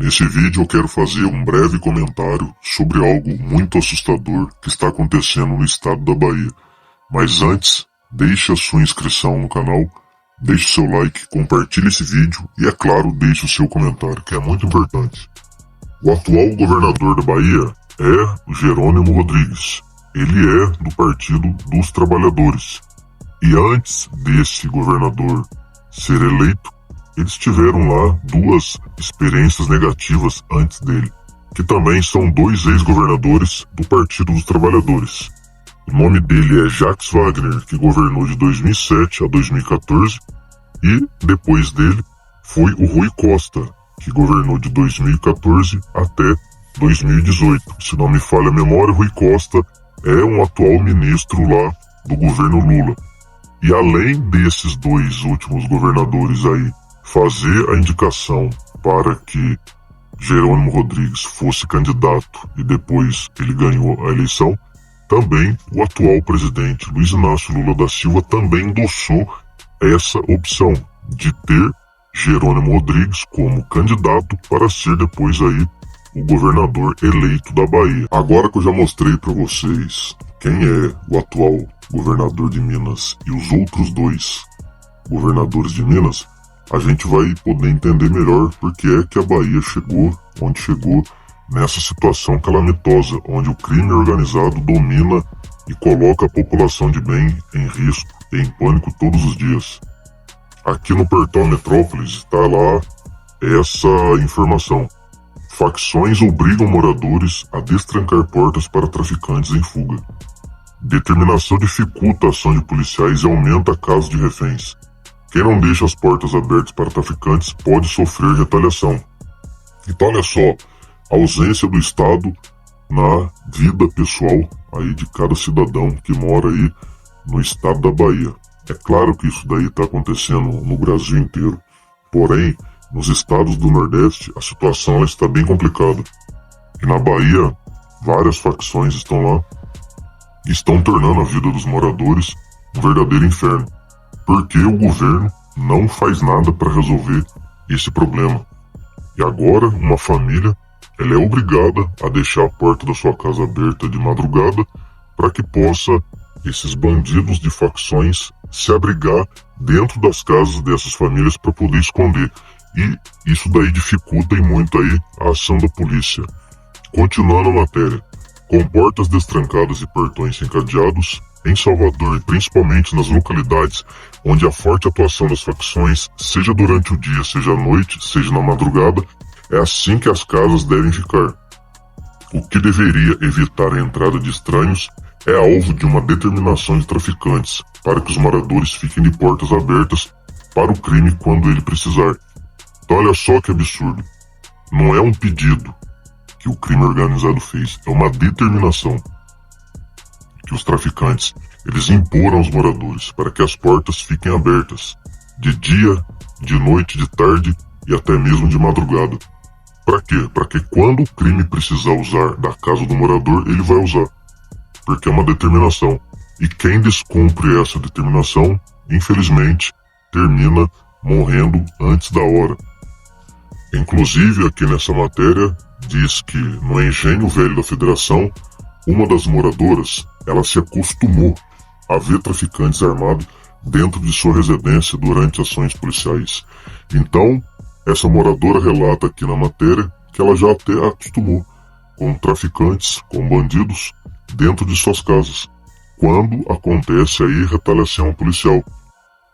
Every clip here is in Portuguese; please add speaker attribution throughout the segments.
Speaker 1: Nesse vídeo eu quero fazer um breve comentário sobre algo muito assustador que está acontecendo no estado da Bahia. Mas antes, deixe a sua inscrição no canal, deixe seu like, compartilhe esse vídeo e, é claro, deixe o seu comentário, que é muito importante. O atual governador da Bahia é o Jerônimo Rodrigues. Ele é do Partido dos Trabalhadores. E antes desse governador ser eleito, eles tiveram lá duas experiências negativas antes dele, que também são dois ex-governadores do Partido dos Trabalhadores. O nome dele é Jacques Wagner, que governou de 2007 a 2014, e depois dele foi o Rui Costa, que governou de 2014 até 2018. Se não me falha a memória, Rui Costa é um atual ministro lá do governo Lula. E além desses dois últimos governadores aí fazer a indicação para que Jerônimo Rodrigues fosse candidato e depois ele ganhou a eleição, também o atual presidente Luiz Inácio Lula da Silva também endossou essa opção de ter Jerônimo Rodrigues como candidato para ser depois aí o governador eleito da Bahia. Agora que eu já mostrei para vocês quem é o atual governador de Minas e os outros dois governadores de Minas, a gente vai poder entender melhor porque é que a Bahia chegou onde chegou nessa situação calamitosa, onde o crime organizado domina e coloca a população de bem em risco e em pânico todos os dias. Aqui no Portal Metrópolis está lá essa informação. Facções obrigam moradores a destrancar portas para traficantes em fuga. Determinação dificulta a ação de policiais e aumenta casos de reféns. Quem não deixa as portas abertas para traficantes pode sofrer retaliação. Então olha só, a ausência do Estado na vida pessoal aí de cada cidadão que mora aí no estado da Bahia. É claro que isso daí está acontecendo no Brasil inteiro, porém, nos estados do Nordeste a situação ela está bem complicada. E na Bahia, várias facções estão lá e estão tornando a vida dos moradores um verdadeiro inferno. Porque o governo não faz nada para resolver esse problema. E agora, uma família, ela é obrigada a deixar a porta da sua casa aberta de madrugada para que possa esses bandidos de facções se abrigar dentro das casas dessas famílias para poder esconder. E isso daí dificulta e muito aí a ação da polícia. Continuando a matéria, com portas destrancadas e portões encadeados, em Salvador e principalmente nas localidades onde há forte atuação das facções, seja durante o dia, seja à noite, seja na madrugada, é assim que as casas devem ficar. O que deveria evitar a entrada de estranhos é alvo de uma determinação de traficantes para que os moradores fiquem de portas abertas para o crime quando ele precisar. Então olha só que absurdo. Não é um pedido que o crime organizado fez, é uma determinação que os traficantes eles imporam aos moradores para que as portas fiquem abertas de dia, de noite, de tarde e até mesmo de madrugada. Para quê? Para que quando o crime precisar usar da casa do morador, ele vai usar. Porque é uma determinação. E quem descumpre essa determinação, infelizmente, termina morrendo antes da hora. Inclusive, aqui nessa matéria, diz que no Engenho Velho da Federação, uma das moradoras, ela se acostumou a ver traficantes armados dentro de sua residência durante ações policiais. Então, essa moradora relata aqui na matéria que ela já até acostumou com traficantes, com bandidos, dentro de suas casas, quando acontece aí retaliação policial.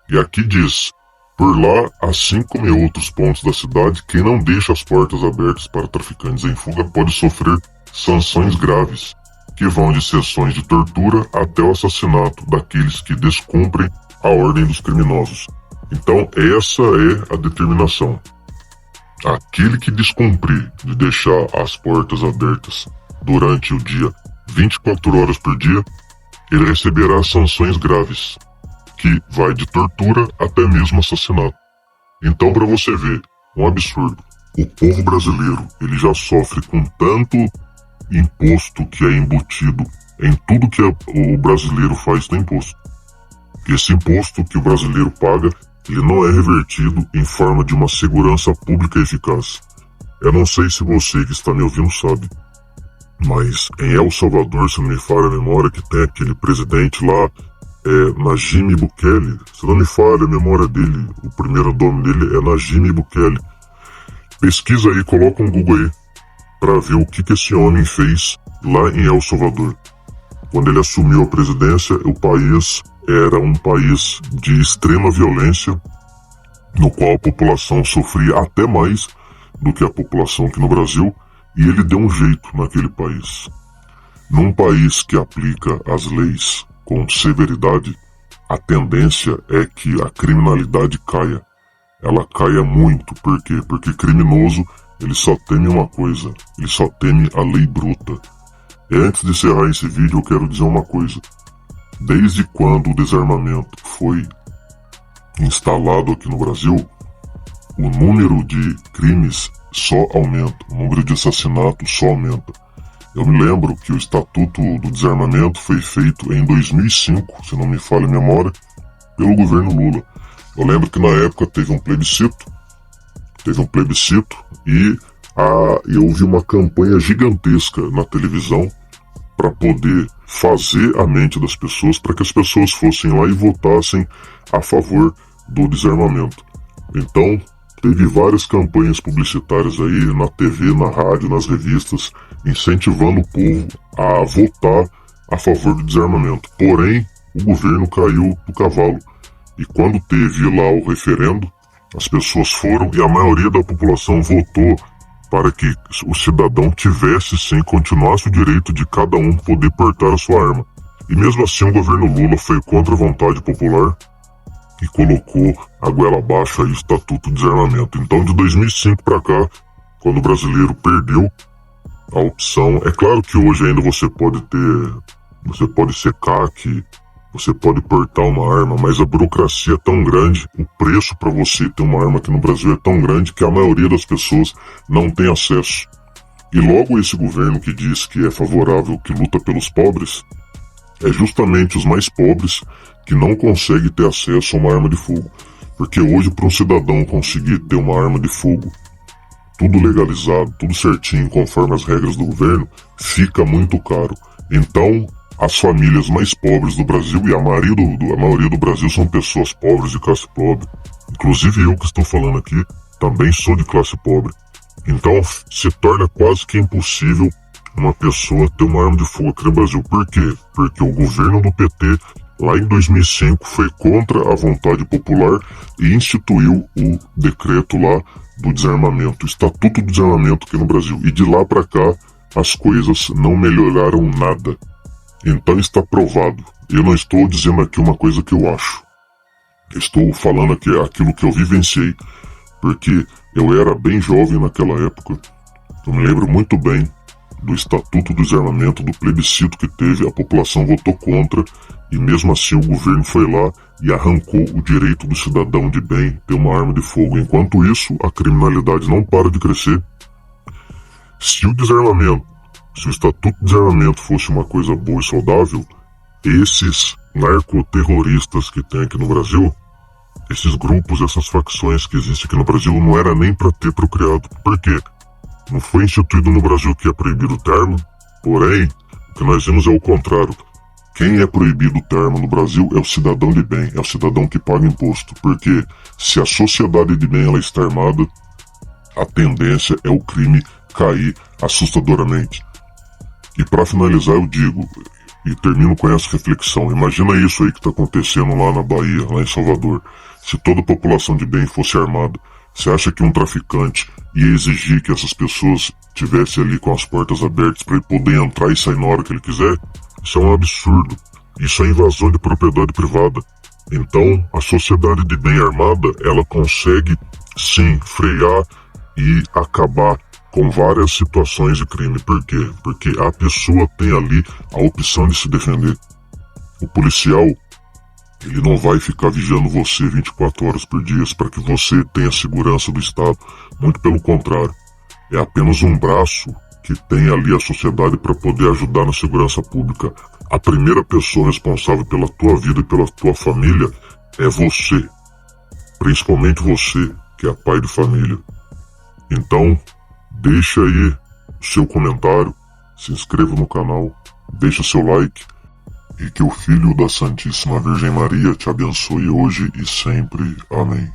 Speaker 1: E aqui diz, por lá, assim como em outros pontos da cidade, quem não deixa as portas abertas para traficantes em fuga pode sofrer sanções graves, que vão de sessões de tortura até o assassinato daqueles que descumprem a ordem dos criminosos. Então essa é a determinação. Aquele que descumprir de deixar as portas abertas durante o dia 24 horas por dia, ele receberá sanções graves, que vai de tortura até mesmo assassinato. Então, para você ver, um absurdo. O povo brasileiro, ele já sofre com tanto imposto que é embutido em tudo que o brasileiro faz no imposto. Esse imposto que o brasileiro paga, ele não é revertido em forma de uma segurança pública eficaz. Eu não sei se você que está me ouvindo sabe, mas em El Salvador, se não me falha a memória, que tem aquele presidente lá, Nayib Bukele. Se não me falha a memória dele, o primeiro nome dele é Nayib Bukele. Pesquisa aí, coloca um Google aí, para ver o que esse homem fez lá em El Salvador. Quando ele assumiu a presidência, o país era um país de extrema violência, no qual a população sofria até mais do que a população aqui no Brasil, e ele deu um jeito naquele país. Num país que aplica as leis com severidade, a tendência é que a criminalidade caia. Ela caia muito. Por quê? Porque criminoso, ele só teme uma coisa, ele só teme a lei bruta. E antes de encerrar esse vídeo, eu quero dizer uma coisa. Desde quando o desarmamento foi instalado aqui no Brasil, o número de crimes só aumenta, o número de assassinatos só aumenta. Eu me lembro que o Estatuto do Desarmamento foi feito em 2005, se não me falha a memória, pelo governo Lula. Eu lembro que na época teve um plebiscito e houve uma campanha gigantesca na televisão para poder fazer a mente das pessoas, para que as pessoas fossem lá e votassem a favor do desarmamento. Então, teve várias campanhas publicitárias aí na TV, na rádio, nas revistas, incentivando o povo a votar a favor do desarmamento. Porém, o governo caiu do cavalo. E quando teve lá o referendo, as pessoas foram e a maioria da população votou para que o cidadão tivesse, sim, continuasse o direito de cada um poder portar a sua arma. E mesmo assim o governo Lula foi contra a vontade popular e colocou a goela abaixo aí o Estatuto do Desarmamento. Então, de 2005 para cá, quando o brasileiro perdeu a opção, é claro que hoje ainda você pode ser CAC, você pode portar uma arma, mas a burocracia é tão grande, o preço para você ter uma arma aqui no Brasil é tão grande que a maioria das pessoas não tem acesso. E logo esse governo que diz que é favorável, que luta pelos pobres, é justamente os mais pobres que não conseguem ter acesso a uma arma de fogo. Porque hoje, para um cidadão conseguir ter uma arma de fogo, tudo legalizado, tudo certinho, conforme as regras do governo, fica muito caro. Então, as famílias mais pobres do Brasil, e a maioria do Brasil são pessoas pobres de classe pobre, inclusive eu que estou falando aqui, também sou de classe pobre. Então, se torna quase que impossível uma pessoa ter uma arma de fogo aqui no Brasil. Por quê? Porque o governo do PT, lá em 2005, foi contra a vontade popular e instituiu o decreto lá do desarmamento, o Estatuto do Desarmamento aqui no Brasil. E de lá para cá, as coisas não melhoraram nada. Então está provado. Eu não estou dizendo aqui uma coisa que eu acho. Estou falando aqui aquilo que eu vivenciei. Porque eu era bem jovem naquela época. Eu me lembro muito bem do Estatuto do Desarmamento, do plebiscito que teve, a população votou contra e mesmo assim o governo foi lá e arrancou o direito do cidadão de bem ter uma arma de fogo. Enquanto isso, a criminalidade não para de crescer. Se o Estatuto de Desarmamento fosse uma coisa boa e saudável, esses narcoterroristas que tem aqui no Brasil, esses grupos, essas facções que existem aqui no Brasil, não era nem para ter procriado. Por quê? Não foi instituído no Brasil que é proibido ter arma, porém, o que nós vemos é o contrário. Quem é proibido ter arma no Brasil é o cidadão de bem, é o cidadão que paga imposto, porque se a sociedade de bem ela está armada, a tendência é o crime cair assustadoramente. E para finalizar eu digo, e termino com essa reflexão, imagina isso aí que está acontecendo lá na Bahia, lá em Salvador. Se toda a população de bem fosse armada, você acha que um traficante ia exigir que essas pessoas estivessem ali com as portas abertas para ele poder entrar e sair na hora que ele quiser? Isso é um absurdo. Isso é invasão de propriedade privada. Então, a sociedade de bem armada, ela consegue sim frear e acabar com várias situações de crime. Por quê? Porque a pessoa tem ali a opção de se defender. O policial, ele não vai ficar vigiando você 24 horas por dia para que você tenha segurança do Estado. Muito pelo contrário. É apenas um braço que tem ali a sociedade para poder ajudar na segurança pública. A primeira pessoa responsável pela tua vida e pela tua família é você. Principalmente você, que é pai de família. Então, Deixe aí o seu comentário, se inscreva no canal, deixe seu like e que o Filho da Santíssima Virgem Maria te abençoe hoje e sempre. Amém.